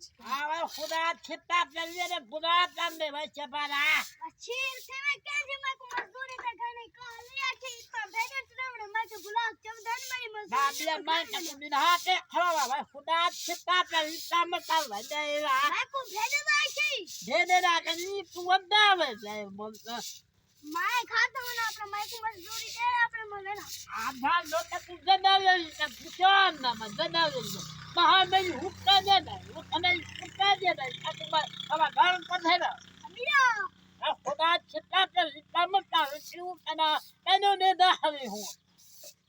आवे खुदा छिपा कर लिए रे खुदा काम दे भाई चपारा अच्छी थे मैं क्या जी मैं को मजदूरी का घर नहीं कहा लिया कि इतना भेजे तुमने मैं तो गुलाब चमदन मेरी मजदूरी बाबले मैं के दिन हाथे खड़ा भाई खुदा छिपा कर काम कर भाई देवा मैं को भेजे भाई की दे दे ना कनी तू वंदा वे बोल मैं खाता हूं ना अपना मैं को मजदूरी दे अपने मन ना आधा लोग तू जना ले पूछो ना मैं जना ले बाहर नहीं हुक्का दे ना हुक्का नहीं हुक्का दे ना अब घर पर है ना अमीरा खुदा छिपा कर काम कर क्यों ना मैंने ने दाहरी हूं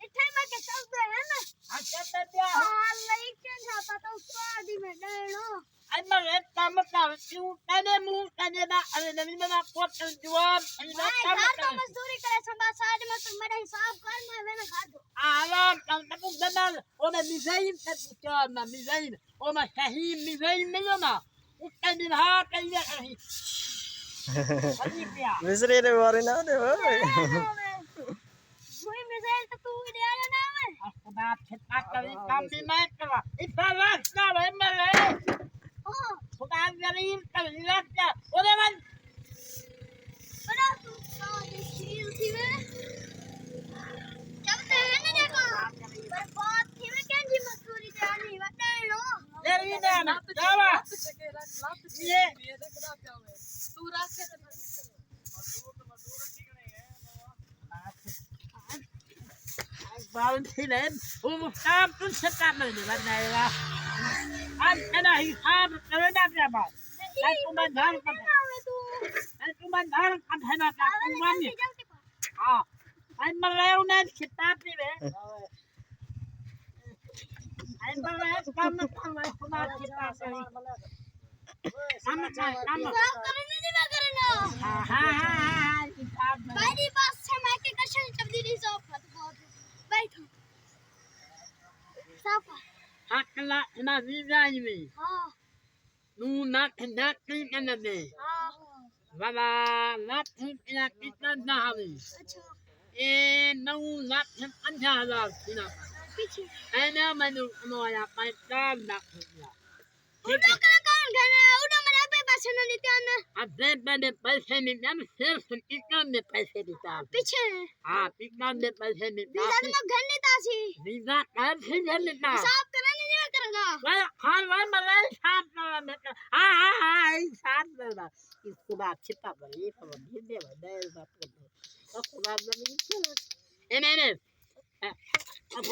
इथे मैं के चल दे है ना अच्छा बेटा हां लेकिन छाता तो स्वादी में लेनो anh mà lấy cam mất nào chịu cái này mua cái này đã anh này mình đã quất cái jual anh đã cam मैं तो मजदूरी करे संभा साइड में तो मेरा हिसाब कर मैं ना खा दो आला कल तक जना वो मैं मिजाइन तक क्या ना मिजाइन वो मैं सही मिजाइन नहीं हो ना उसका दिन हाँ कहीं कहीं मिस्री रे बारे ना दे भाई वही मिसाइल तो तू दे आया ना मैं खुदा छिपा कर काम भी मैं करा इतना लाख ना भाई मैं खुदा गरीब कर लाख क्या ओरे मन बड़ा तू सादी सील थी मैं जब ते है ना देखो पर बात थी मैं क्या जी मजदूरी दे आनी बता लो तेरी ना जावा ये तू रास्ते से Valentine, काम तुझ से काम नहीं बनना है आज मेरा हिसाब करना क्या बात मैं तुम्हें धान कर मैं तुम्हें धान कर है ना तुम्हें नहीं हाँ मैं मर रहा हूँ ना किताब भी है मैं मर रहा हूँ काम कर रहा हूँ तुम्हारी किताब से काम करने नहीं मैं करना हाँ किताब मेरी बात से मैं के कशन तब्दीली सब बैठो Sapa hakla na vivai mi हां nu nak kana de हां wala nak na kitna na hawi अच्छा e nu nak anja la sina पीछे ana manu no ya pai ka nak ya उड़ो कला कौन घर है उड़ो मेरे पे पैसे न लेते आना अब मैंने पैसे नहीं हम सिर्फ कितना में पैसे देता पीछे हाँ कितना में पैसे देता वीजा तो घर नहीं तासी वीजा कर से घर लेता साफ करने नहीं करना वह खान वाला मलाई साफ करना मैं हाँ साफ करना इसको बात छिपा पर ये सब भी दे दे बात करना तो खुदा जमीन ए मैंने अब